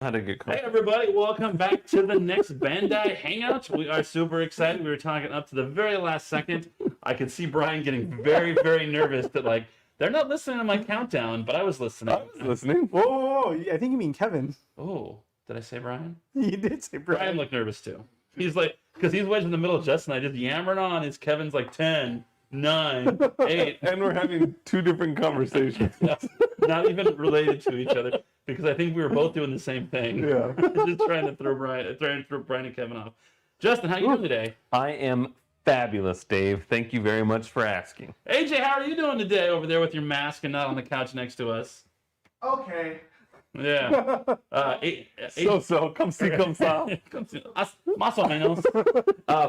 how to get Hey comfortable. everybody, welcome back to the next Bandai Hangout. We are super excited. We were talking up to the very last second. I could see Brian getting very, very nervous that like they're not listening to my countdown, but I was listening. I was listening. Whoa, whoa, whoa. I think you mean Kevin. Oh, did I say Brian? You did say Brian Brian. looked nervous too. He's like, because he's wedged in the middle of Justin. I just yammering on as Kevin's like 10, 9, 8. And we're having two different conversations. Not even related to each other because I think we were both doing the same thing. Yeah. Just trying to throw Brian and Kevin off. Justin, how you doing today? I am fabulous, Dave. Thank you very much for asking. AJ, how are you doing today over there with your mask and not on the couch next to us? Okay. Yeah. So, come see, come saw. Más o menos.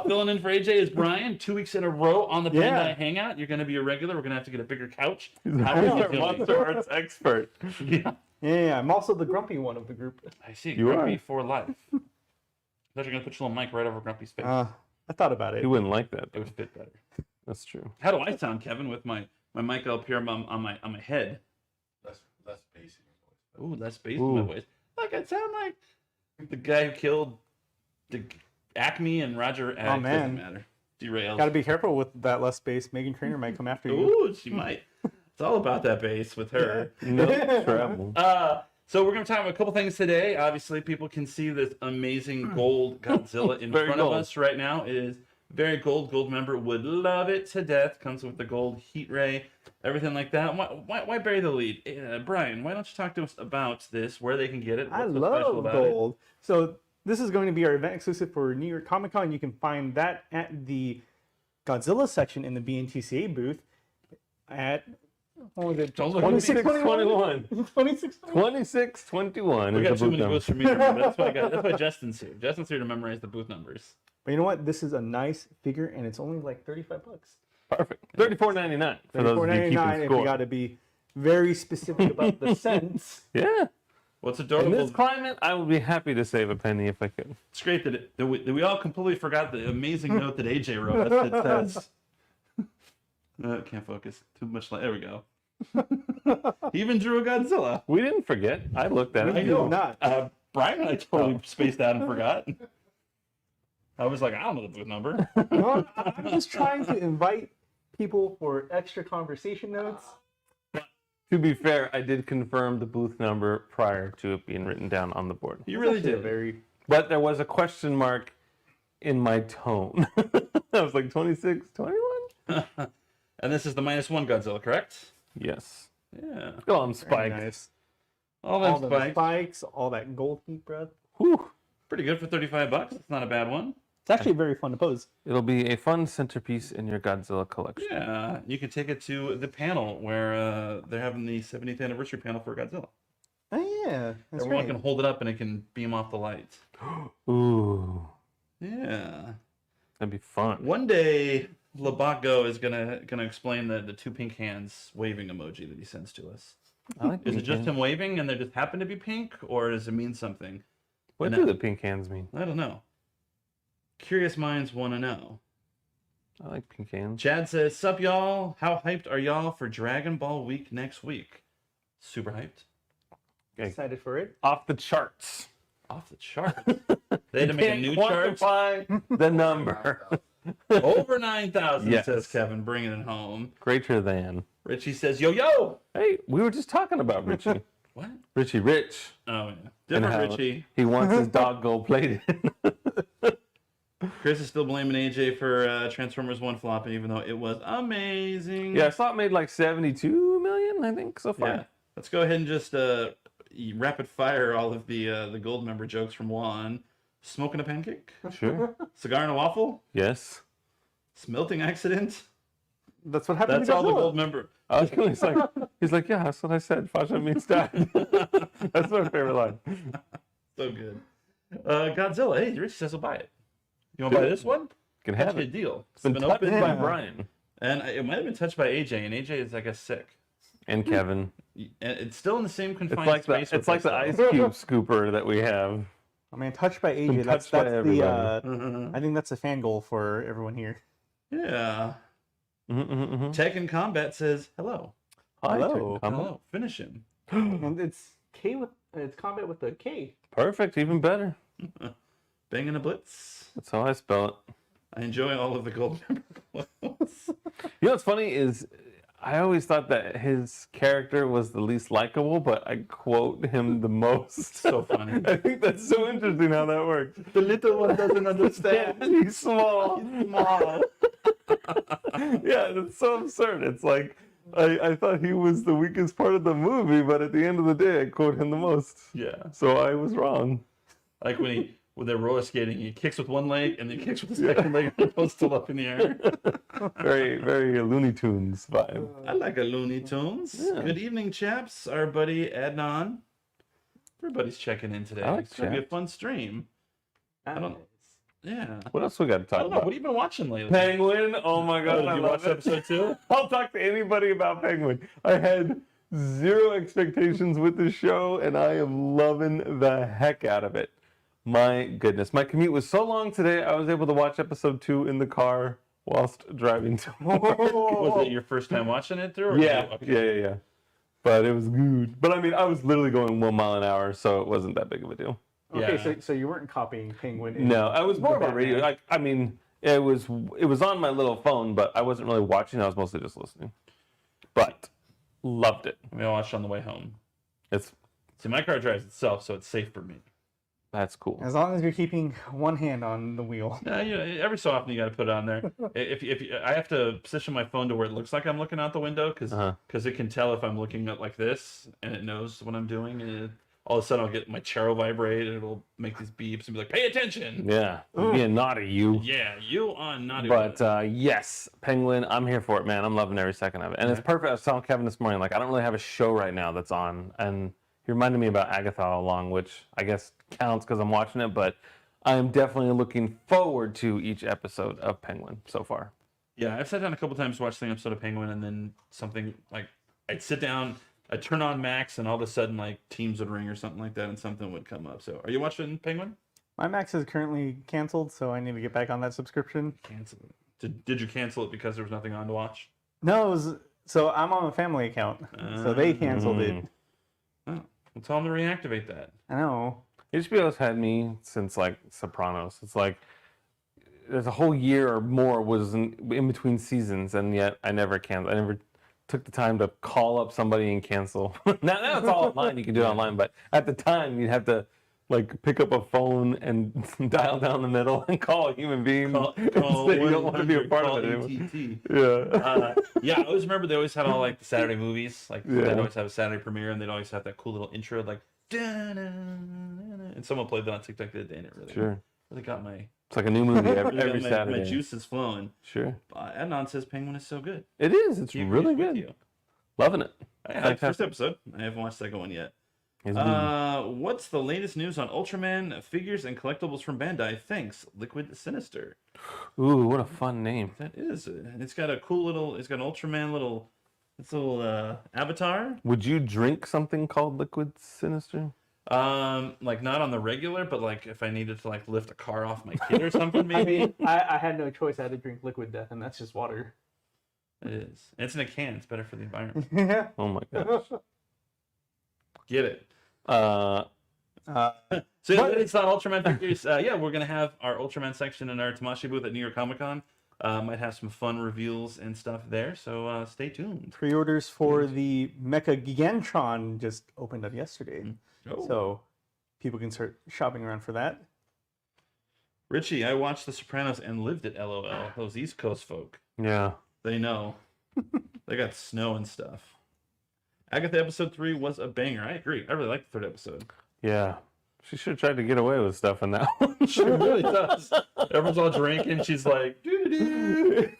Filling in for AJ is Brian. 2 weeks in a row on the Bandai Hangout. You're going to be a regular. We're going to have to get a bigger couch. How are you Our doing? monster arts expert. Yeah. Yeah, I'm also the grumpy one of the group. I see. You Grumpy are. for life. I thought you were going to put your little mic right over Grumpy's face. I thought about it. You wouldn't like that. It would fit better. That's true. How do I sound, Kevin, with my mic up here on my head? Less bass in your voice. Ooh, less bass in my voice. Like I sound like the guy who killed the Acme and Roger. Oh, man. Doesn't matter. Derails. Gotta be careful with that less space. Megan Trainor might come after you. Ooh, she might. It's all about that bass with her. No travel. So we're going to talk about a couple things today. Obviously, people can see this amazing gold Godzilla in Very front of gold. us right now. It is very gold. Gold member would love it to death. Comes with the gold heat ray, everything like that. Why bury the lead? Brian, why don't you talk to us about this, where they can get it? I What's so special love about gold. So this is going to be our event exclusive for New York Comic Con. You can find that at the Godzilla section in the BNTCA booth at what was it? Don't look at me. 2621. 2621 We is got the too boot many number. booths for me to remember. That's why Justin's here. Justin's here to memorize the booth numbers. But you know what? This is a nice figure, and it's only like $35. Perfect. $34.99 for those of you keeping $34.99 if you score. got to be very specific about the cents. Yeah. What's In adorable? this climate, I would be happy to save a penny if I could. It's great that we all completely forgot the amazing note that AJ wrote us that says, can't focus. Too much light. There we go. He even drew a Godzilla. We didn't forget. I looked at We it. do not. Brian and I totally spaced out and forgot. I was like, I don't know the booth number. Well, I'm just trying to invite people for extra conversation notes. To be fair, I did confirm the booth number prior to it being written down on the board. You really Actually a did. very. But there was a question mark in my tone. I was like, 26, 21? And this is the -1 Godzilla, correct? Yes. Yeah. Look at all them Very spikes. nice. All All them the spikes. spikes, all that gold heat breath. Whew. Pretty good for $35. It's not a bad one. It's actually very fun to pose. It'll be a fun centerpiece in your Godzilla collection. Yeah. You can take it to the panel where they're having the 70th anniversary panel for Godzilla. Oh yeah, that's Everyone right. can hold it up and it can beam off the lights. Ooh. Yeah. That'd be fun. One day, Labaco is gonna explain the two pink hands waving emoji that he sends to us. I like Is it pink just hands. him waving and they just happen to be pink, or does it mean something? What And do that- the pink hands mean? I don't know. Curious minds want to know. I like pink hands. Chad says, "Sup, y'all? How hyped are y'all for Dragon Ball Week next week?" Super hyped. Excited for it. Off the charts. Off the chart. They had to make a Can't new chart. quantify the number. Over 9,000, Yes. says Kevin, bringing it home. Greater than. Richie says, "Yo, yo!" Hey, we were just talking about Richie. What? Richie Rich. Oh, yeah. and Different how Richie. He wants his dog gold plated. Chris is still blaming AJ for Transformers 1 flopping, even though it was amazing. Yeah, I saw it made like 72 million, I think, so far. Yeah. Let's go ahead and just rapid fire all of the gold member jokes from Juan. Smoking a pancake? Sure. Cigar and a waffle? Yes. Smelting accident? That's what happened. That's to all the Godzilla. gold member. I was gonna say, he's like, yeah, that's what I said. Fasha means dad. That's my favorite line. So good. Godzilla. Hey, Rich says he'll buy it. You want to buy this one? Can That's have a good it. deal. It's been touched opened, by Yeah. Brian and it might have been touched by AJ, and AJ is, I guess, sick. and Kevin. And it's still in the same It's confined like the space. with it's like us, the though. ice cube scooper that we have. I mean, touched by Been AJ. That's touched by the. everybody. I think that's a fan goal for everyone here. Yeah. Mm-hmm. Tech in Combat says hello. Hi, Hello. Tech. Hello. Finish him. And it's K with It's combat with a K. Perfect, even better. Bang and a blitz. That's how I spell it. I enjoy all of the gold member clothes. You know what's funny is I always thought that his character was the least likable, but I quote him the most. So funny. I think that's so interesting how that works. The little one doesn't understand. He's small. He's small. Yeah, that's so absurd. It's like I thought he was the weakest part of the movie, but at the end of the day, I quote him the most. Yeah. So I was wrong. Like when they're roller skating, he kicks with one leg and then kicks with the second leg and they're both still up in the air. Very, very Looney Tunes vibe. I like a Looney Tunes. Yeah. Good evening, chaps. Our buddy Adnan. Everybody's checking in today. I like It's gonna be a chat. fun stream. I don't. Yeah. What else we got to I talk don't know. about? What have you been watching lately? Penguin. Oh my god, Oh, did I you love watch it. episode 2? I'll talk to anybody about Penguin. I had zero expectations with the show, and I am loving the heck out of it. My goodness, my commute was so long today. I was able to watch episode 2 in the car whilst driving to work. Was it your first time watching it through? Or Yeah, okay. yeah. But it was good. But I mean, I was literally going 1 mile an hour, so it wasn't that big of a deal. Okay, Yeah. so you weren't copying Penguin. in No, I was more the of a radio. Batman. I mean, it was on my little phone, but I wasn't really watching. I was mostly just listening. But loved it. I mean, I watched on the way home. It's See, my car drives itself, so it's safe for me. That's cool. As long as you're keeping one hand on the wheel. Yeah, you know, every so often you got to put it on there. If I have to position my phone to where it looks like I'm looking out the window, because it can tell if I'm looking at like this, and it knows what I'm doing. And all of a sudden I'll get my Charo vibrate, and it'll make these beeps and be like, "Pay attention!" Yeah, being naughty, you. Yeah, you are naughty. But yes, Penguin, I'm here for it, man. I'm loving every second of it, and it's perfect. I was telling Kevin this morning, like I don't really have a show right now that's on, and he reminded me about Agatha all along, which I guess counts because I'm watching it, but I am definitely looking forward to each episode of Penguin so far. Yeah, I've sat down a couple times to watch the episode of Penguin, and then something like I'd sit down, I'd turn on Max, and all of a sudden like Teams would ring or something like that, and something would come up. So, are you watching Penguin? My Max is currently canceled, so I need to get back on that subscription. Cancel it. Did you cancel it because there was nothing on to watch? No, so I'm on a family account, so they canceled it. Oh, well, tell them to reactivate that. I know. HBO's had me since like Sopranos. It's like there's a whole year or more was in between seasons, and yet I never canceled. I never took the time to call up somebody and cancel. now it's all online. You can do it online, but at the time you'd have to like pick up a phone and dial down the middle and call a human being. Call and say you don't want to be a part of it call anymore. ATT. Yeah. Yeah, I always remember they always had all like the Saturday movies. Like Yeah. they'd always have a Saturday premiere, and they'd always have that cool little intro, like "Da-na-na-na-na," and someone played that on TikTok the other day, and it really got my It's like a new movie every got Saturday. my juices flowing. Sure. Adnan says Penguin is so good. It is. It's He really agrees with good. you. Loving it. I like the first episode. I haven't watched the second one yet. It's good. What's the latest news on Ultraman figures and collectibles from Bandai? Thanks, Liquid Sinister. Ooh, what a fun name. That is. It's got a cool little. It's got an Ultraman little. It's a little avatar. Would you drink something called Liquid Sinister? Like not on the regular, but like if I needed to like lift a car off my kid or something, maybe. I had no choice. I had to drink liquid death, and that's just water. It is. And it's in a can. It's better for the environment. Yeah. Oh my gosh. Get it. Uh, So yeah, it's not Ultraman figures. Yeah, we're gonna have our Ultraman section in our Tamashi booth at New York Comic Con. Might have some fun reveals and stuff there. So stay tuned. Pre-orders for the Mecha Gigantron just opened up yesterday, Oh. so people can start shopping around for that. Richie, I watched The Sopranos and lived it. LOL. Those East Coast folk, yeah. they know. They got snow and stuff. Agatha episode 3 was a banger. I agree. I really liked the third episode. Yeah. She should have tried to get away with stuff in that one. She really does. Everyone's all drinking. She's like, doo-doo-doo.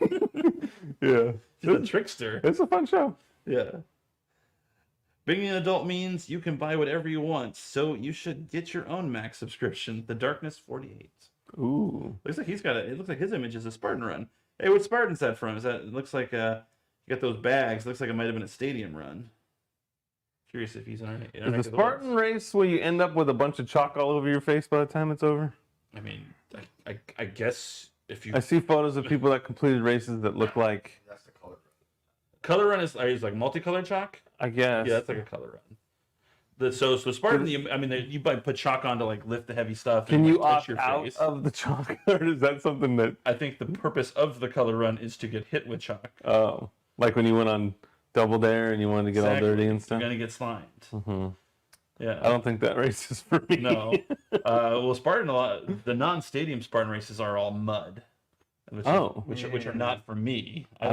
Yeah. She's a trickster. It's a fun show. Yeah. Being an adult means you can buy whatever you want, so you should get your own Max subscription. The Darkness 48. Ooh. Looks like he's got it looks like his image is a Spartan run. Hey, what Spartan's that from? Is that it looks like you got those bags. Looks like it might have been a stadium run. Curious if he's on our Is the Spartan race where you end up with a bunch of chalk all over your face by the time it's over? I mean, I guess if you I see photos of people that completed races that look like, That's the color. color run is like multicolored chalk. I guess. Yeah, that's like a color run. So Spartan, I mean, you might put chalk on to like lift the heavy stuff. Can and, you like, touch opt your out face. of the chalk, or is that something that? I think the purpose of the color run is to get hit with chalk. Oh, like when you went on Double Dare and you wanted to get all dirty and stuff. You're gonna get slimed. Mm-hmm. Yeah. I don't think that race is for me. No. Well, Spartan, the non-stadium Spartan races are all mud. Which are not for me. I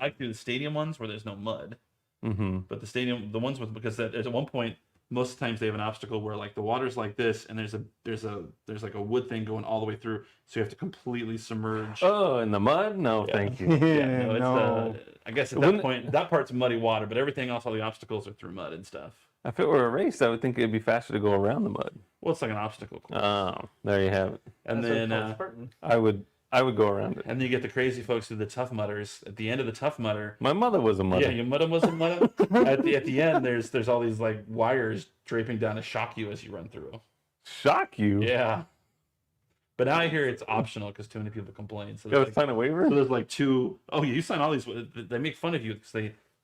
like do the stadium ones where there's no mud. Mm-hmm. But the ones with, because there's at one point, most times they have an obstacle where like the water's like this, and there's like a wood thing going all the way through, so you have to completely submerge. Oh, in the mud? No, thank you. Yeah, no, no. I guess at that point, that part's muddy water, but everything else, all the obstacles are through mud and stuff. If it were a race, I would think it'd be faster to go around the mud. Well, it's like an obstacle course. Oh, there you have it. And That's then what it's called, Spartan. I would go around it. and then you get the crazy folks who do the Tough Mudders. At the end of the Tough Mudder, My mother was a mother. yeah, your mudder was a mudder. at the end, there's all these like wires draping down to shock you as you run through. Shock you. Yeah. But now I hear it's optional because too many people complain. So You gotta there's, sign a waiver? so there's like two. Oh, yeah, you sign all these. They make fun of you because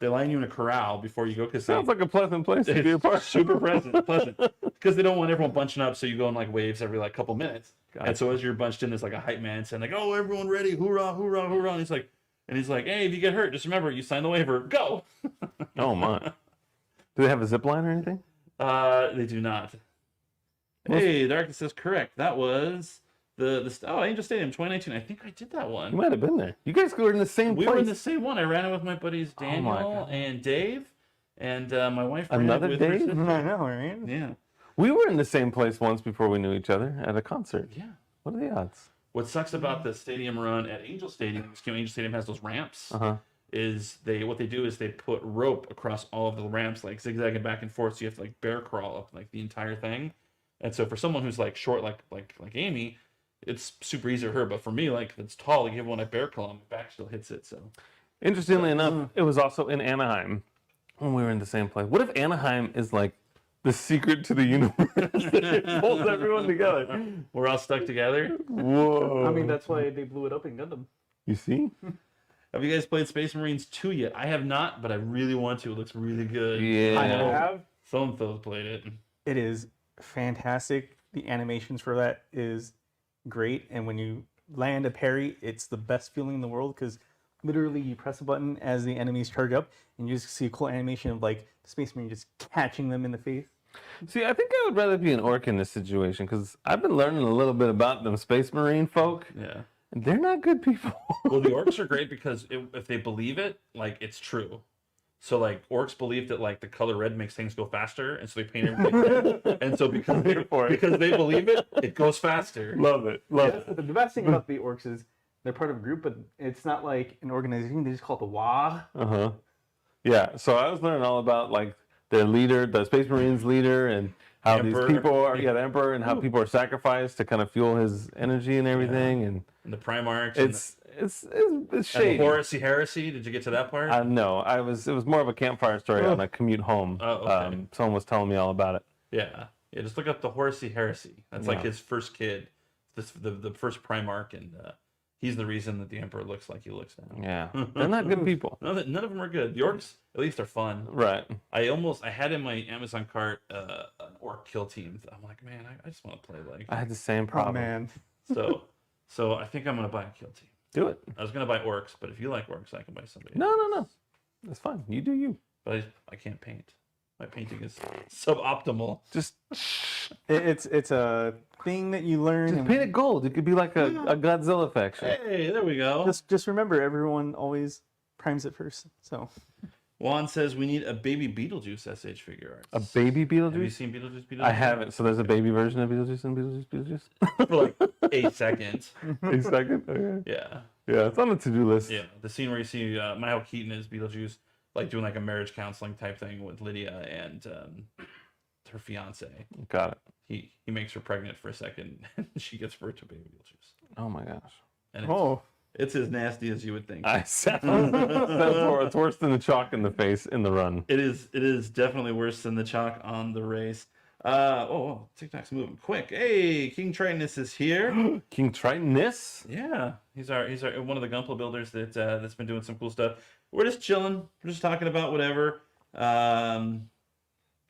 they line you in a corral before you go because Sounds like a pleasant place to be a part. super pleasant because they don't want everyone bunching up, so you go in like waves every like couple minutes. Gotcha. And so as you're bunched in, there's like a hype man saying like, "Oh, everyone ready? Hoorah, hoorah, hoorah!" And he's like, "Hey, if you get hurt, just remember you signed the waiver. Go." Oh my. Do they have a zip line or anything? They do not. Hey, Darkness says correct. That was Angel Stadium 2019. I think I did that one. You might have been there. You guys were in the same We place. were in the same one. I ran it with my buddies Oh my Daniel God. and Dave, and my wife. ran it Another with her Dave? sister. I know, right? Yeah. We were in the same place once before we knew each other at a concert. Yeah. What are the odds? What sucks about the stadium run at Angel Stadium, because Angel Stadium has those ramps, Uh-huh. is they put rope across all of the ramps, like zigzagging back and forth, so you have to like bear crawl up like the entire thing. And so for someone who's like short, like Amy, it's super easy for her. But for me, like it's tall, like even when I bear crawl, my back still hits it. So Interestingly enough, it was also in Anaheim when we were in the same place. What if Anaheim is like the secret to the universe? It pulls everyone together. we're all stuck together. Whoa. I mean, that's why they blew it up in Gundam. You see? Have you guys played Space Marines 2 yet? I have not, but I really want to. It looks really good. Yeah. I have. Some folks played it. It is fantastic. The animations for that is great, and when you land a parry, it's the best feeling in the world because literally you press a button as the enemies charge up, and you just see a cool animation of like the Space Marine just catching them in the face. See, I think I would rather be an orc in this situation because I've been learning a little bit about them Space Marine folk, Yeah. and they're not good people. Well, the orcs are great because if they believe it, like it's true. So like orcs believe that like the color red makes things go faster, and so they paint everything red. And so because they believe it, it goes faster. Love it. Love Yeah, it. the best thing about the orcs is they're part of a group, but it's not like an organization. They just call it the WA. Uh-huh. Yeah, so I was learning all about like their leader, the Space Marines leader, and how these Emperor. people are, the Emperor, and how people are sacrificed to kind of fuel his energy and everything, and And the Primarchs. it's and the shady. Horace Heresy. Did you get to that part? No, it was more of a campfire story on a commute home. Oh, okay. Someone was telling me all about it. Yeah. Just look up the Horace Heresy. That's like Yeah. his first kid. The first Primarch, and he's the reason that the Emperor looks like he looks now. Yeah, they're not good people. None of them are good. The orcs, at least, are fun. Right. I had in my Amazon cart an orc kill team. I'm like, man, I just want to play like. I had the same Oh problem. man. So I think I'm gonna buy a kill team. Do it. I was gonna buy orcs, but if you like orcs, I can buy somebody. No. That's fine. You do you. But I can't paint. My painting is suboptimal. Just It's a thing that you learn. Just and paint it gold. It could be like a Godzilla faction. Hey, there we go. just remember, everyone always primes it first. So Juan says we need a baby Beetlejuice SH figure art. A baby Have you Beetlejuice? seen Beetlejuice? I haven't. So there's a baby version of Beetlejuice and Beetlejuice? For like 8 seconds. A second? Okay. Yeah. Yeah, it's on the to-do list. Yeah. The scene where you see Michael Keaton as Beetlejuice, like doing like a marriage counseling type thing with Lydia and her fiance. Got it. He makes her pregnant for a second, and she gives birth to baby Beetlejuice. Oh my gosh. And oh, it's as nasty as you would think. It's worse than the chalk in the face in the run. It is definitely worse than the chalk on the race. TikTok's moving quick. Hey, King Tritonus is here. King Tritonus? Yeah, he's our one of the Gunpla builders that's been doing some cool stuff. We're just chilling. We're just talking about whatever.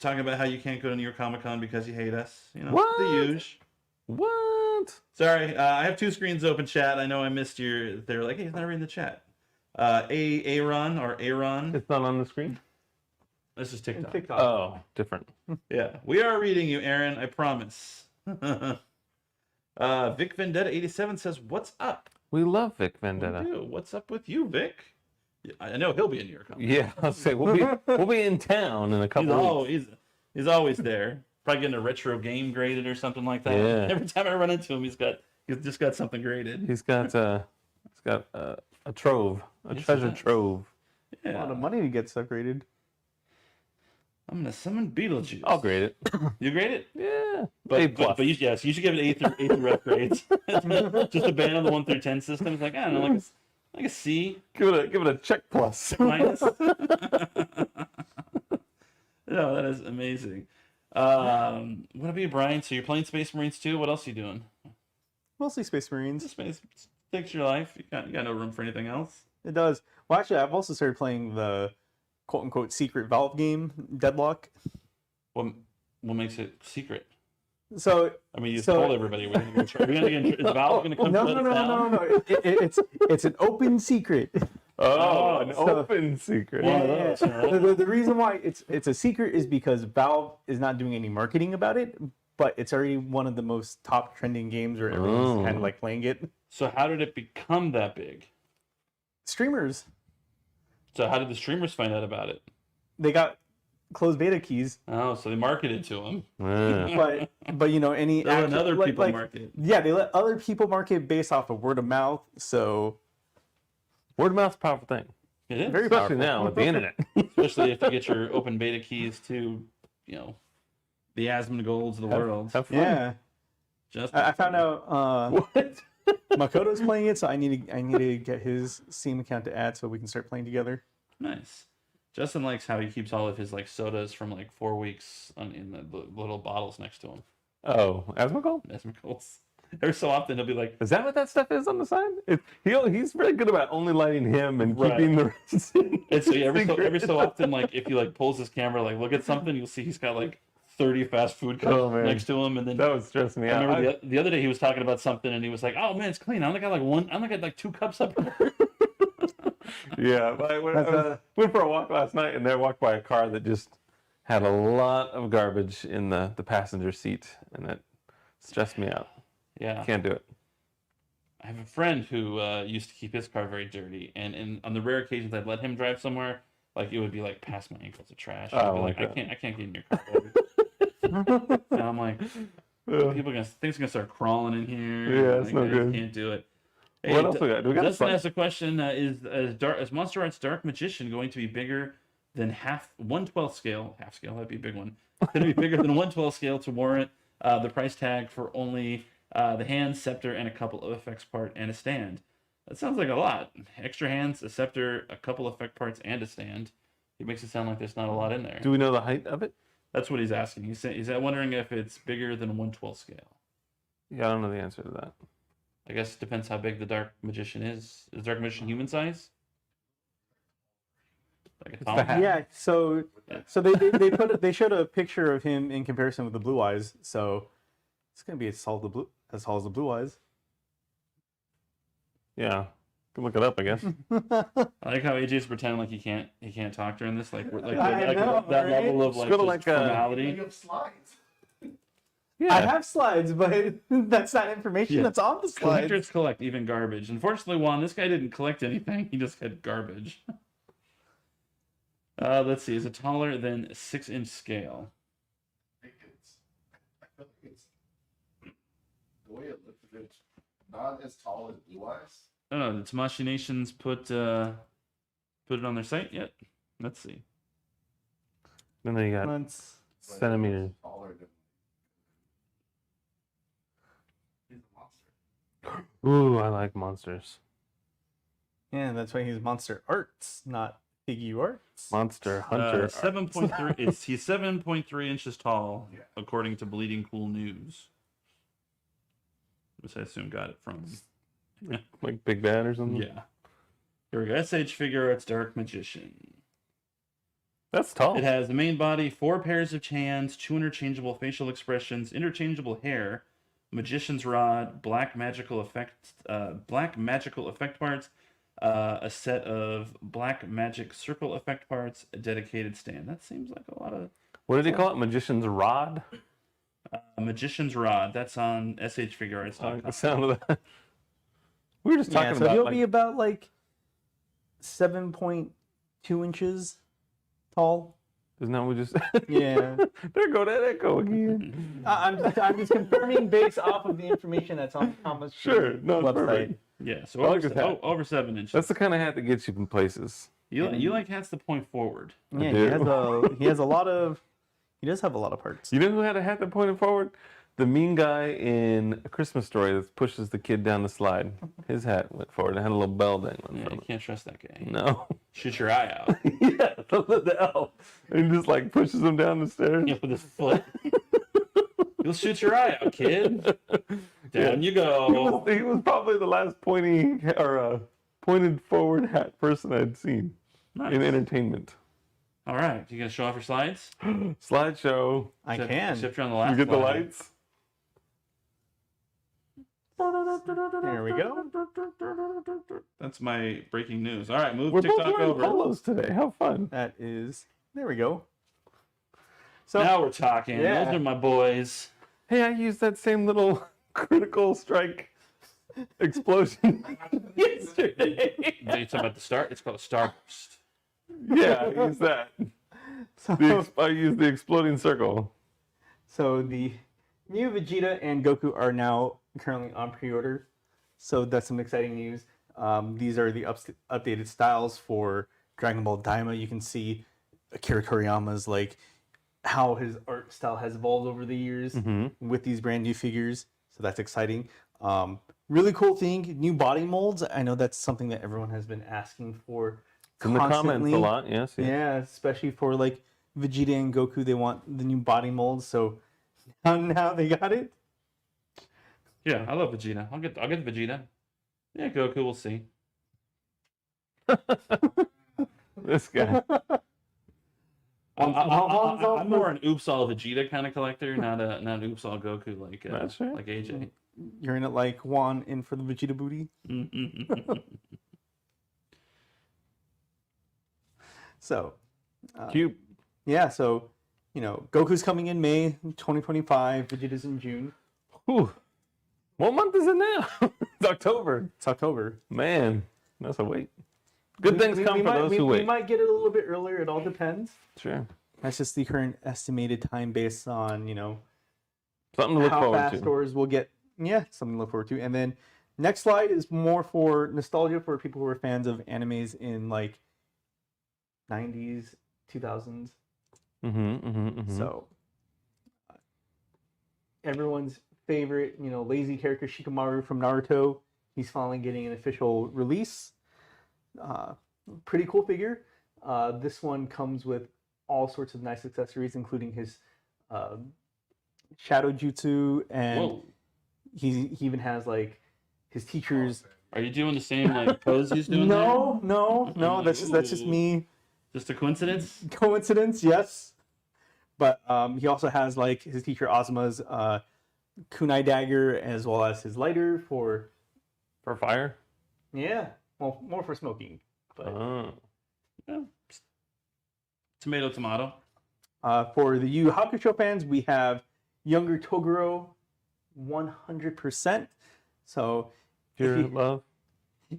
talking about how you can't go to New York Comic Con because you hate us. You know, What? the huge. What? Sorry, I have two screens open, chat. I know I missed your. They're like, hey, he's not reading the chat. Aaron or Aaron. It's not on the screen? This is TikTok. TikTok. Oh, different. Yeah, we are reading you, Aaron. I promise. Vic Vendetta 87 says, "What's up?" We love Vic We Vendetta. do. What's up with you, Vic? Yeah, I know he'll be in New York. Yeah, I'll say we'll be in town in a couple weeks. He's always there. Probably getting a retro game graded or something like that. Yeah. Every time I run into him, he's just got something graded. He's got a trove, a Yes, he treasure does. trove. A Yeah. lot of money to get separated. I'm gonna summon Beetlejuice. I'll grade it. You grade it? Yeah, But, A but, plus. but you, yes, you should give it A through F grades. Just a ban on the 1 through 10 system. It's like, I don't know, like a C give it a check plus. minus. No, that is amazing. What about you, Brian? So you're playing Space Marines too? What else are you doing? Mostly Space Marines. Space takes your life. You got no room for anything else. It does. Well, actually, I've also started playing the quote-unquote secret Valve game, Deadlock. What makes it secret? So I mean, you So- told everybody we're gonna is Valve gonna come no, shut no, us no, down? no, no. It's an open secret. Oh, an So- open secret. One of Yeah, those, yeah. huh? The reason why it's a secret is because Valve is not doing any marketing about it, but it's already one of the most top trending games where everyone's Oh. kind of like playing it. So how did it become that big? Streamers, So how did the streamers find out about it? they got closed beta keys, Oh, so they marketed to them. Yeah. but you know any They let actual- other like- people like- market. Yeah, they let other people market based off of word of mouth. So Word of mouth's a powerful thing, It is. very especially powerful. now with the internet. Especially if you get your open beta keys to, the Asmongols of the world. Have fun. Yeah, Just I found out What? Makoto's playing it, so I need to get his Steam account to add so we can start playing together. Nice. Justin likes how he keeps all of his sodas from 4 weeks in the little bottles next to him. Oh, Asmongold? Asmongols. Every so often he'll be like, Is that what that stuff is on the side? He's really good about only lighting him and Right. keeping the rest. and so every secret. so often, if he pulls his camera, look at something, you'll see he's got 30 fast food cups Oh, man. next to him, and then That would stress me I out. remember the other day he was talking about something, and he was like, "Oh man, it's clean. I only got I only got 2 cups up here." Yeah, but I went for a walk last night, and I walked by a car that just had a lot of garbage in the passenger seat, and it stressed me out. Yeah, Can't do it. I have a friend who used to keep his car very dirty, and on the rare occasions I'd let him drive somewhere, it would be past my ankles of trash. I'd be Oh, like, my I God. can't get in your car. And I'm like, things are gonna start crawling in here. Yeah, it's no I good. Can't do it. What else we got? Do we got Dustin fun? asked a question: Is Monster Arts Dark Magician going to be bigger than 1/12 scale? Half scale, that'd be a big one. Going to be bigger than 1/12 scale to warrant the price tag for only the hand, scepter, and a couple of effects part and a stand. That sounds like a lot. Extra hands, a scepter, a couple effect parts, and a stand. It makes it sound like there's not a lot in there. Do we know the height of it? That's what he's asking. He's wondering if it's bigger than 1/12 scale. Yeah, I don't know the answer to that. I guess it depends how big the Dark Magician is. Is Dark Magician human size? Like a It's tall? the hat. Yeah, so they showed a picture of him in comparison with the Blue Eyes. So it's gonna be as tall as the Blue Eyes. Yeah, can look it up, I guess. I like how AJ's pretending like he can't talk during this. I know, That right? level of Just go to, just like, formality. Bring up slides. Yeah, I have slides, but that's not information Yeah. that's on the slides. Collectors collect even garbage. Unfortunately, Juan, this guy didn't collect anything. He just had garbage. Let's see. Is it taller than 6-inch scale? I feel like it's the way it looks. It's not as tall as Blue Eyes. Oh, the Tamashi Nations put it on their site yet? Let's see. and then you got Let's- but centimeters. it's taller than. He's a monster. Ooh, I like monsters. Yeah, that's why he's Monster Arts, not Figure Arts. Monster Hunter. 7.3. He's 7.3 inches tall, Yeah. according to Bleeding Cool News, which I assume got it from. Like Big Bad or something. Yeah. Here we go. SH Figure Arts Dark Magician. That's tall. It has the main body, 4 pairs of hands, 2 interchangeable facial expressions, interchangeable hair, magician's rod, black magical effect parts, a set of black magic circle effect parts, a dedicated stand. That seems like a lot of What did he call it? Magician's rod? magician's rod. That's on shfigurearts.com. The sound of that. We were just Yeah, talking so about he'll like, be about like 7.2 inches tall. isn't that what we just Yeah. There go that echo again. I'm just confirming based off of the information that's on Thomas' Sure, no, it's website. perfect. Yeah, so I like his hat. over 7 inches. That's the kind of hat that gets you in places. You like hats that point forward. Yeah, do. he has a lot of he does have a lot of parts. You know who had a hat that pointed forward? The mean guy in A Christmas Story that pushes the kid down the slide. His hat went forward and had a little bell dangling Yeah, from you it. can't trust that guy. No. Shoot your eye out. Yeah, the elf. And just like pushes him down the stairs. Yeah, with his foot. You'll shoot your eye out, kid. Down you go. He was probably the last pointed forward hat person I'd seen Nice. in entertainment. All right, you gonna show off your slides? I Slideshow. can. Except you're on the last You get the slide. lights? There we go. That's my breaking news. All right, move We're both TikTok wearing over. polos today. How fun. There we go. So Now we're talking. Yeah. Those are my boys. Hey, I used that same little critical strike explosion yesterday. Now you talking about the start? It's called a starburst. Yeah, I used that. I used the exploding circle. So the new Vegeta and Goku are now currently on pre-order. So that's some exciting news. These are the updated styles for Dragon Ball Daima. You can see Akira Toriyama's like how his art style has evolved over the years with these brand new figures. So that's exciting. Really cool thing, new body molds. I know that's something that everyone has been asking for. It's in the comments constantly. a lot, yes. Yeah, especially for like Vegeta and Goku, they want the new body molds. So now they got it. Yeah, I love Vegeta. I'll get Vegeta. Yeah, Goku, we'll see. This guy. I'm more an oops all Vegeta kind of collector, not an oops all Goku like That's right. like AJ. You're in it like Juan in for the Vegeta booty. So, Cute. yeah, so, Goku's coming in May 2025, Vegeta's in June. Whew. What month is it now? It's October. It's October. Man, that's a wait. Good things come for might, those who we wait. might get it a little bit earlier, it all depends. Sure. That's just the current estimated time based on, Something to look how forward fast to. stores will get. Yeah, something to look forward to. And then next slide is more for nostalgia for people who are fans of animes in like 90s, 2000s. So everyone's favorite, lazy character Shikamaru from Naruto. He's finally getting an official release. Pretty cool figure. This one comes with all sorts of nice accessories, including his shadow jutsu, and Whoa. he even has like his teachers. Are you doing the same like pose he's doing? No. That's just me. Just a coincidence? Coincidence, yes. But he also has like his teacher Asuma's kunai dagger as well as his lighter for fire? well, more for smoking. But Oh. Yeah. Tomato. for the Yu Yu Hakusho fans, we have younger Toguro 100%. So Pure love.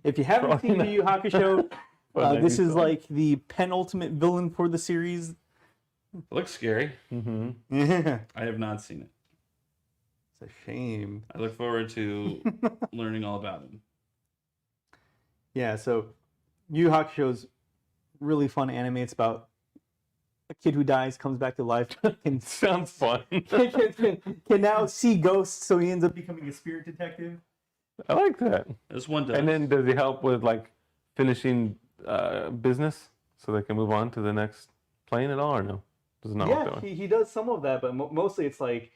if you haven't seen the Yu Yu Hakusho, Well, this is so. like the penultimate villain for the series. It looks scary. Yeah. I have not seen it. It's a shame. I look forward to learning all about him. Yeah, so Yu Yu Hakusho is really fun anime. It's about a kid who dies, comes back to life, and Sounds fun. can now see ghosts, so he ends up becoming a spirit detective. I like that. This one does. And then does he help with like finishing business so they can move on to the next plane at all, or no? Does it not work that Yeah, way? he does some of that, but mostly it's like,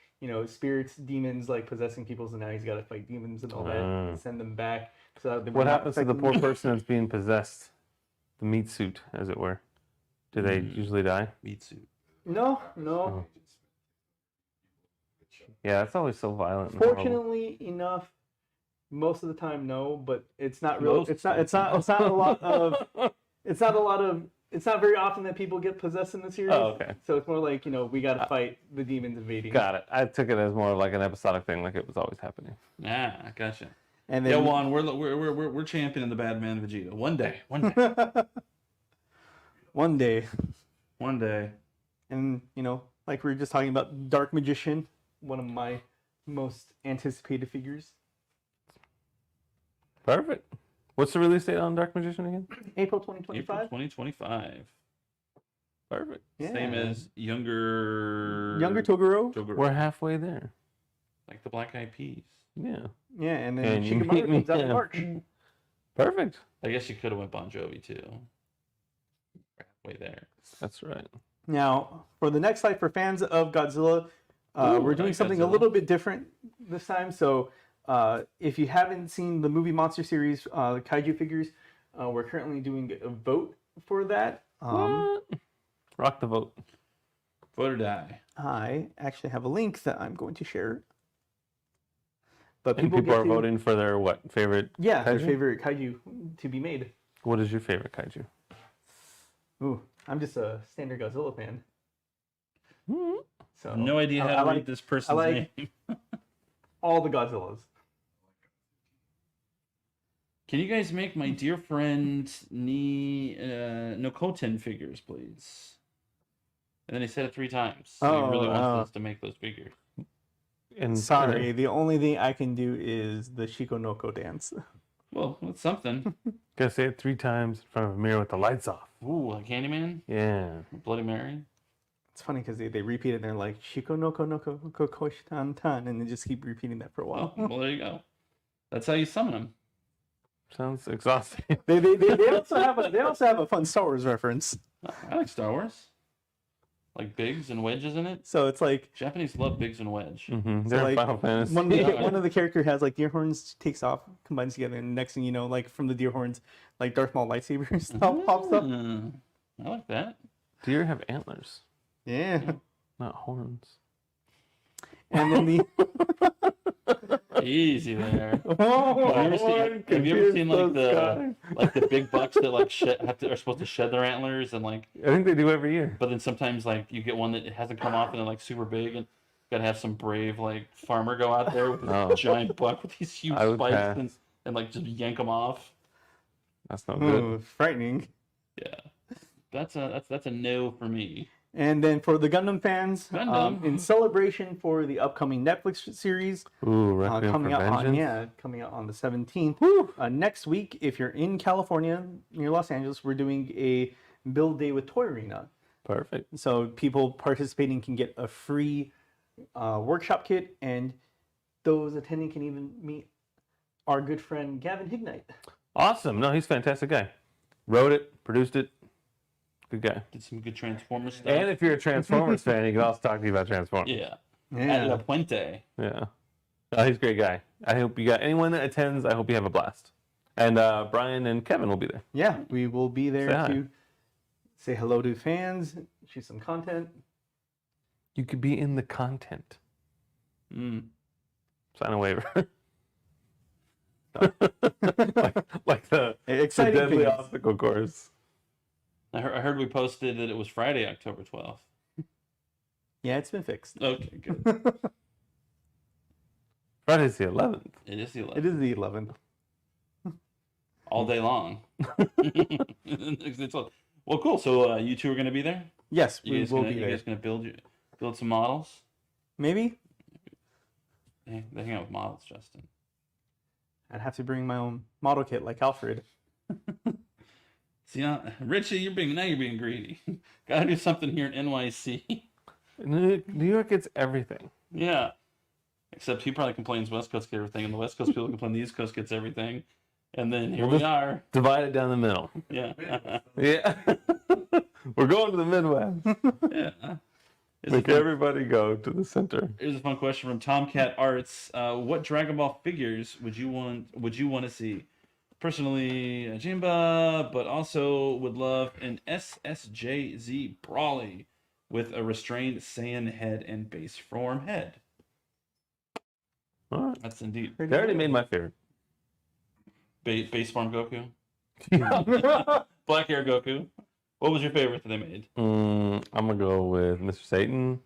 spirits, demons like possessing people, so now he's got to fight demons and all that, and send them back. So that they What will not happens to the affect poor them. person that's being possessed? The meat suit, as it were. Do they usually die? Meat suit. No. Oh. Yeah, it's always so violent. and horrible. Fortunately enough, most of the time, no. But it's not real. Most It's not a lot of. It's not a lot of. It's not very often that people get possessed in the series. Oh, okay. So it's more like, we got to fight the demons invading. Got it. I took it as more of like an episodic thing, like it was always happening. Ah, I gotcha. And Yeah, then Juan, we're championing the bad man Vegeta. One day. one day, One day. and like we were just talking about, Dark Magician, one of my most anticipated figures. Perfect. What's the release date on Dark Magician again? April April 2025. 2025. Perfect. Yeah. Same as younger Toguro. We're halfway there. Like the Black Eyed Peas. Yeah. Yeah, and then And you meet Shikamaru me comes out in there. March. Perfect. I guess you could have went Bon Jovi too. Halfway there. That's right. Now, for the next slide, for fans of Godzilla, Ooh, we're I doing like something a Godzilla. little bit different this time. So, if you haven't seen the movie Monster series, the Kaiju figures, we're currently doing a vote for that. What? Rock the vote. Vote or die. I actually have a link that I'm going to share. But And people get are to- voting for their what? Favorite? Yeah, their kaiju? favorite kaiju to be made. What is your favorite kaiju? Ooh, I'm just a standard Godzilla fan. So No idea how I to like read this person's like- name. all the Godzillas. Can you guys make my dear friend Nokoten figures, please? And then he said it 3 times. So he really wants us to make those figures. And Sorry, the only thing I can do is the Shikonoko dance. Well, that's something. Gotta say it 3 times in front of a mirror with the lights off. Ooh, like Candyman? Yeah. Bloody Mary? It's funny because they repeat it and they're like Shikonoko noko kokoshitan tan, and they just keep repeating that for a while. Well, there you go. That's how you summon them. Sounds exhausting. They also have a fun Star Wars reference. I like Star Wars. Like Biggs and Wedges in it. So it's like Japanese love Biggs and Wedge. Mm-hmm. So, They're like, Final Fantasy. one of the character has like deer horns, takes off, combines together, and next thing you know, like from the deer horns, like Darth Maul lightsaber stuff pops up. I like that. Deer have antlers, Yeah, not horns. and then the Easy there. oh, Have you ever seen like the big bucks that like are supposed to shed their antlers and like, I think they do every year. but then sometimes like you get one that hasn't come off and they're like super big and gotta have some brave like farmer go out there with a giant buck with these huge I would spikes pass. and like just yank them off. That's not good. ooh, frightening. Yeah, that's a no for me. And then for the Gundam fans, Gundam. in celebration for the upcoming Netflix series Ooh, Requiem coming for out Vengeance. coming out on the 17th. Next week, if you're in California near Los Angeles, we're doing a build day with Toy Arena. Perfect. So people participating can get a free workshop kit, and those attending can even meet our good friend Gavin Hignite. Awesome. No, he's a fantastic guy. Wrote it, produced it. Good guy. Did some good Transformers stuff. And if you're a Transformers fan, he can also talk to you about Transformers. yeah. At La Puente. Yeah. No, he's a great guy. I hope you got anyone that attends, I hope you have a blast. And Brian and Kevin will be there. Yeah, we will be there Say hi. to say hello to fans, shoot some content. You could be in the content. Mm. Sign a waiver. like the Exciting deadly things. obstacle course. I heard we posted that it was Friday, October 12th. Yeah, it's been fixed. Okay, good. Friday's the 11th. It is the 11th. It is the 11th. All day long. Well, cool. So you two are going to be there? Yes, You we guys will gonna, be you there. guys going to build some models? Maybe They hang out with models, Justin. I'd have to bring my own model kit like Alfred. See, now, Richie, you're being greedy. Gotta do something here in NYC. New York gets everything. Yeah. Except he probably complains West Coast gets everything, and the West Coast people complain the East Coast gets everything. And then here We'll we just- are. Divide it down the middle. Yeah. Yeah. We're going to the Midwest. Yeah. Make everybody go to the center. Here's a fun question from Tomcat Arts. What Dragon Ball figures would you want to see? Personally, a Jimba, but also would love an SSJZ Brawly with a restrained Saiyan head and base form head. All right. That's indeed They already made my favorite. base form Goku. Yeah. Black hair Goku. What was your favorite that they made? I'm gonna go with Mr. Satan.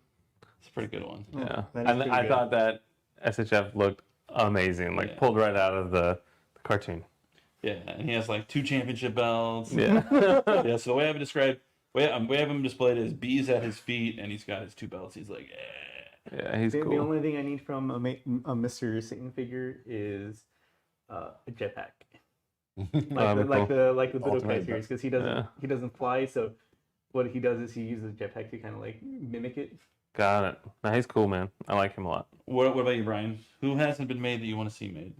It's a pretty good one. Yeah, that is and pretty I good. thought that SHF looked amazing, like Yeah. pulled right out of the cartoon. Yeah, and he has like 2 championship belts. Yeah. Yeah, so the way I would describe, way I have him displayed is B's at his feet, and he's got his 2 belts. He's like, yeah. Yeah, he's The cool. only thing I need from a Mr. Satan figure is a jetpack, like the Budokai Ultimate series, because Yeah. he doesn't fly. So what he does is he uses jetpack to kind of like mimic it. Got it. No, he's cool, man. I like him a lot. What about you, Brian? Who hasn't been made that you want to see made?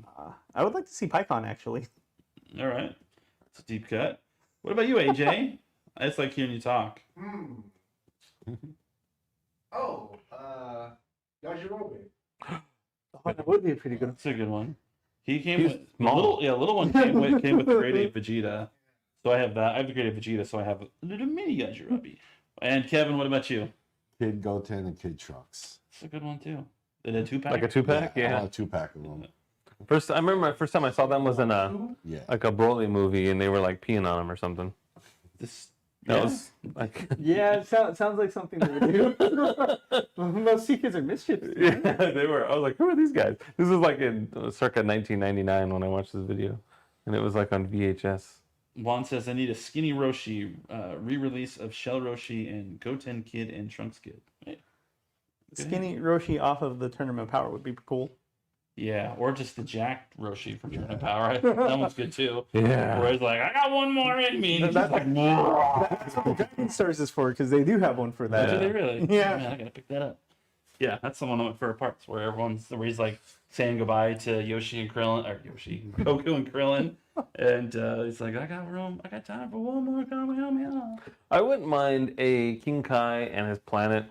I would like to see Pycon actually. All right. It's a deep cut. What about you, AJ? I just like hearing you talk. Oh, Yajirobe. Oh, that would be a pretty good. That's a good one. He came He's with small. little one came with the grade 8 Vegeta. So I have that. I have the grade 8 Vegeta, so I have a little mini Yajirobe. And Kevin, what about you? Kid Goten and Kid Trunks. That's a good one too. They did 2-pack. Like a 2-pack. I Yeah. want a 2-pack of them. I remember my first time I saw them was in a Yeah. like a Broly movie, and they were like peeing on him or something. This, That yeah. was like. Yeah, it sounds like something they would do. Most sea kids are mischief. Yeah, they were. I was like, who are these guys? This was like in circa 1999 when I watched this video, and it was like on VHS. Juan says, I need a skinny Roshi re-release of Shell Roshi and Goten Kid and Trunks Kid. Hey. Skinny Roshi off of the Tournament Power would be cool. Yeah, or just the jacked Roshi from Tournament Power. That one's good too. Yeah. Where he's like, I got one more in me. And he's That's just like, That's what Dragon Stars is for, because they do have one for that. do they really? Yeah. Man, I gotta pick that up. Yeah, that's the one of my favorite parts where he's like saying goodbye to Yoshi and Krillin, or Goku and Krillin, and he's like, I got time for one more Kamehameha. I wouldn't mind a King Kai and his planet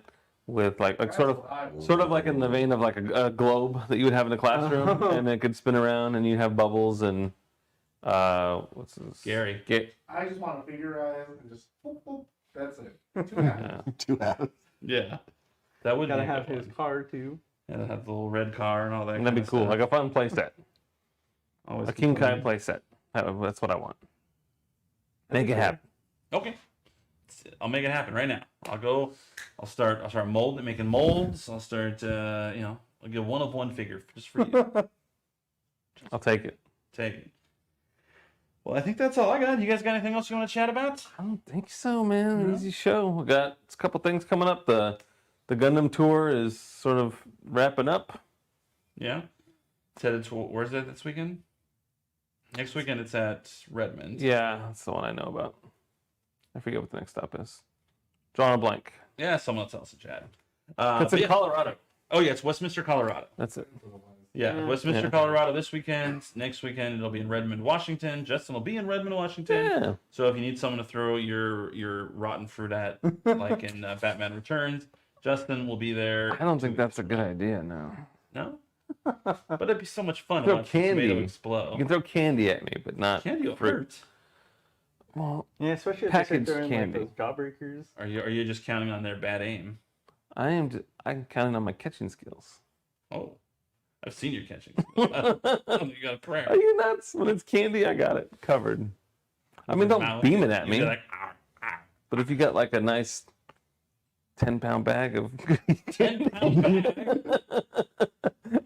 with like sort of like in the vein of like a globe that you would have in a classroom, and it could spin around, and you'd have bubbles and what's this? Gary. I just want to figure and just boop, boop. That's it. 2.5. 2 halves. Yeah, that would Gotta be a have good his one. car too. Yeah, have the little red car and all that. And that'd be cool, like a fun play set, Always a King cool. Kai play set. That's what I want. Make it happen. Okay, I'll make it happen right now. I'll start making molds. I'll start, I'll get one of one figure just for you. I'll take it. Take it. Well, I think that's all I got. You guys got anything else you want to chat about? I don't think so, man. No? Easy show. We got a couple things coming up. The Gundam tour is sort of wrapping up. Yeah. It's headed to, where's it this weekend? Next weekend it's at Redmond. Yeah, that's the one I know about. I forget what the next stop is. Drawing a blank. Yeah, someone else in chat. It's But in yeah. Colorado. Oh yeah, it's Westminster, Colorado. That's it. Yeah, Westminster, Yeah. Colorado this weekend. Next weekend it'll be in Redmond, Washington. Justin will be in Redmond, Washington. Yeah. So if you need someone to throw your rotten fruit at, like in Batman Returns, Justin will be there. I don't think that's a good idea, no. No, but it'd be so much fun to Throw watch the tomato candy. explode. You can throw candy at me, but not Candy will fruit. hurt. Well, Yeah, especially if they start Packaged throwing candy. like those jawbreakers. Are you just counting on their bad aim? I'm counting on my catching skills. Oh, I've seen your catching. You got a prayer. Are you nuts? When it's candy, I got it covered. I mean, don't Mouth. beam it at You'd be me. like, "Ah, ah." But if you got like a nice 10-pound bag of 10-pound bag?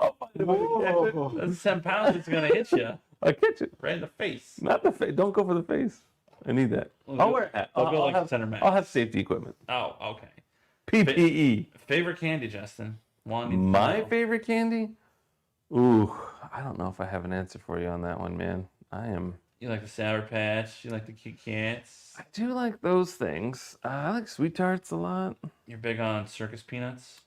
I'll find a way to catch it. Whoa. That's 10 pounds. It's gonna hit you I'll catch it. right in the face. Not the face. Don't go for the face. I need that. I'll wear a hat. I'll go like have, center max. I'll have safety equipment. Oh, okay. PPE. Favorite candy, Justin? One. needs to My know. favorite candy? Ooh, I don't know if I have an answer for you on that one, man. You like the Sour Patch? You like the Kit Kats? I do like those things. I like sweet tarts a lot. You're big on circus peanuts?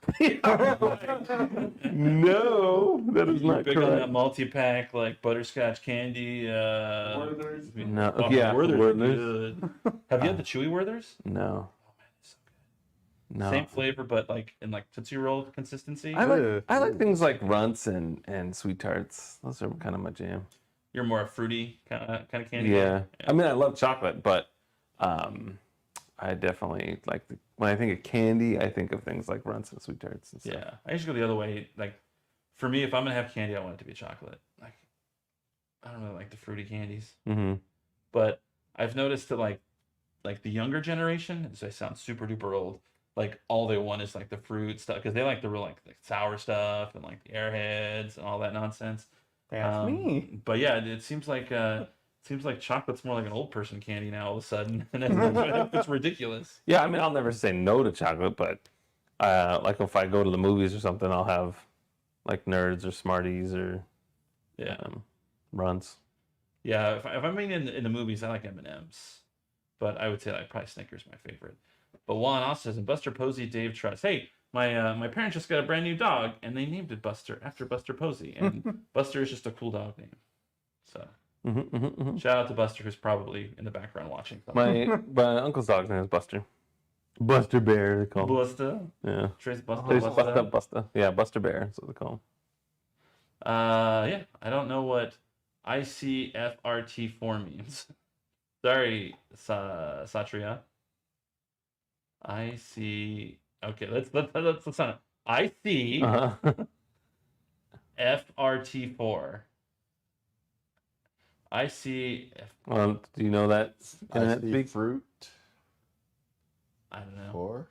No, that is You're not big on that correct. multi-pack like butterscotch candy. Werther's? No, Oh, yeah, Werther's are Werther's. good. Have you had the chewy Werther's? No, Oh man, it's so good. no. Same flavor, but like in like Tootsie Roll consistency. I like things like runts and sweet tarts. Those are kind of my jam. You're more a fruity kind of candy. Yeah. guy? I mean, I love chocolate, but I definitely like when I think of candy, I think of things like Runts and Sweet Tarts and stuff. Yeah, I usually go the other way. Like, for me, if I'm gonna have candy, I want it to be chocolate. Like, I don't really like the fruity candies, Mm-hmm. but I've noticed that like the younger generation, as I sound super duper old, like all they want is like the fruit stuff because they like the real like sour stuff and like the Airheads and all that nonsense. That's me. But yeah, it seems like chocolate's more like an old person candy now all of a sudden, and it's ridiculous. Yeah, I mean, I'll never say no to chocolate, but like if I go to the movies or something, I'll have like Nerds or Smarties or Yeah. Runts. Yeah, if I'm being in the movies, I like M&Ms, but I would say like probably Snickers my favorite. But Juan also says, and Buster Posey, Dave Truss. Hey, my parents just got a brand new dog, and they named it Buster after Buster Posey, and Buster is just a cool dog name. So shout out to Buster, who's probably in the background watching. My uncle's dog's name is Buster. Buster Bear, they call him. Buster. Yeah. Trace Buster. Trace Buster. Buster. Yeah, Buster Bear. That's what they call him. Yeah, I don't know what ICFRT4 means. Sorry, Satria. Okay, let's not. ICFRT4. Well, do you know that internet speak? Fruit. I don't know. 4.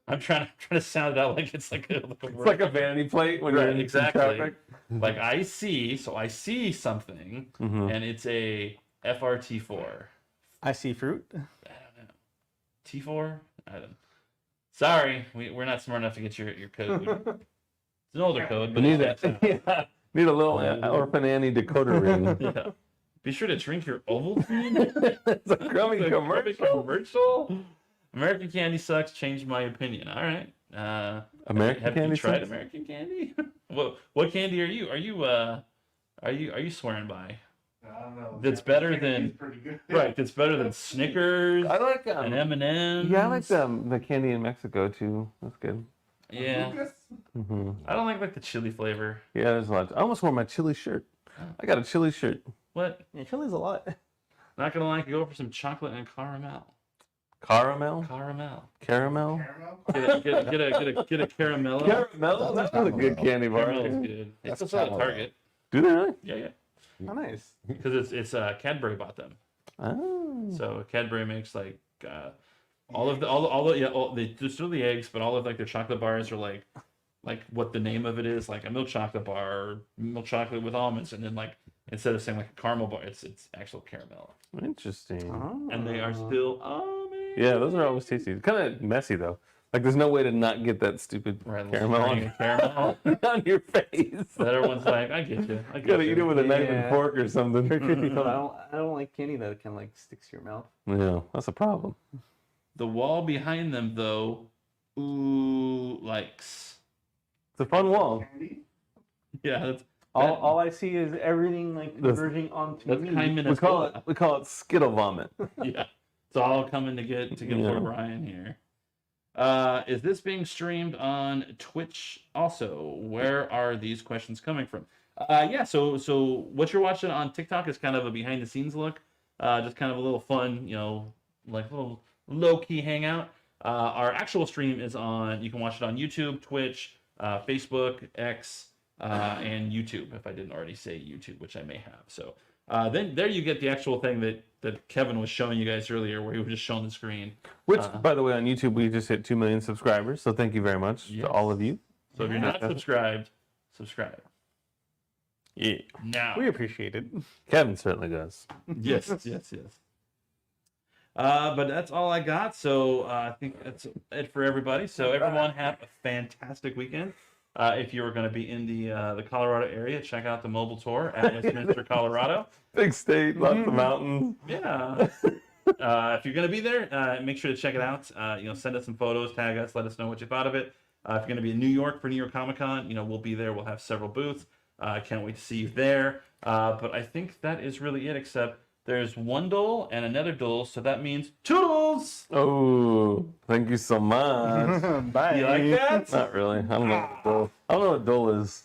I'm trying to sound it out like it's like a It's like a vanity plate when you're right, in exactly. traffic. Like I see something, and it's a FRT4. I see fruit. I don't know. T4? I don't. Sorry, we're not smart enough to get your code. It's an older code, but We need that. Yeah. Need a little Orphan Annie decoder ring. Yeah. Be sure to drink your Ovaltine. It's a crummy commercial. American candy sucks. Changed my opinion. All right. American have candy you tried sucks? American candy? What candy are you? Are you swearing by? I don't know. That's better than Pretty good. right. That's better than Snickers I like and M&M's. Yeah, I like the candy in Mexico too. That's good. Yeah, Hmm. I don't like the chili flavor. Yeah, there's a lot. I almost wore my chili shirt. I got a chili shirt. What? Yeah, chili's a lot. Not gonna lie, I could go for some chocolate and caramel. Caramel? Caramel. Caramel? Caramel? Get a caramel. Caramel? That's not a good candy bar. Caramel is good. It's That's also at caramel. Target. Do they really? Yeah. Oh, nice. Because it's Cadbury bought them. Oh. So Cadbury makes like they just do the eggs, but all of like their chocolate bars are like what the name of it is, like a milk chocolate bar, or milk chocolate with almonds, and then like instead of saying like a caramel bar, it's actual caramel, Interesting. and they are still amazing. Yeah, those are always tasty. Kind of messy though. Like there's no way to not get that stupid Right, caramel little caramel. on your face. That everyone's like, I get you. You gotta eat it with a knife and Yeah. fork or something. Truth be told, I don't like candy that kind of like sticks to your mouth. Yeah, that's a problem. The wall behind them, though, likes. It's a fun wall. Candy? Yeah, that's All I see is everything like That's- converging onto that's me. kind We call it Skittle vomit. yeah. It's all coming to get Yeah. poor Brian here. Is this being streamed on Twitch also? Where are these questions coming from? Yeah, so what you're watching on TikTok is kind of a behind the scenes look. Just kind of a little fun, like little low key hangout. Our actual stream is you can watch it on YouTube, Twitch, Facebook, X, and YouTube, if I didn't already say YouTube, which I may have. So then there you get the actual thing that Kevin was showing you guys earlier, where he was just showing the screen. Which, by the way, on YouTube we just hit 2 million subscribers. So thank you very much Yes. to all of you. So if you're not subscribed, subscribe. Yeah. Now. We appreciate it. Kevin certainly does. Yes. But that's all I got. So I think that's it for everybody. So everyone have a fantastic weekend. If you are going to be in the Colorado area, check out the mobile tour at Westminster, Colorado. Big state, lots of mountains. Yeah. If you're going to be there, make sure to check it out. Send us some photos, tag us, let us know what you thought of it. If you're going to be in New York for New York Comic Con, we'll be there. We'll have several booths. I can't wait to see you there. But I think that is really it, except there's one dole and another dole, so that means toodles! Oh, thank you so much. Bye. You like that? Not really. I don't know what dole is.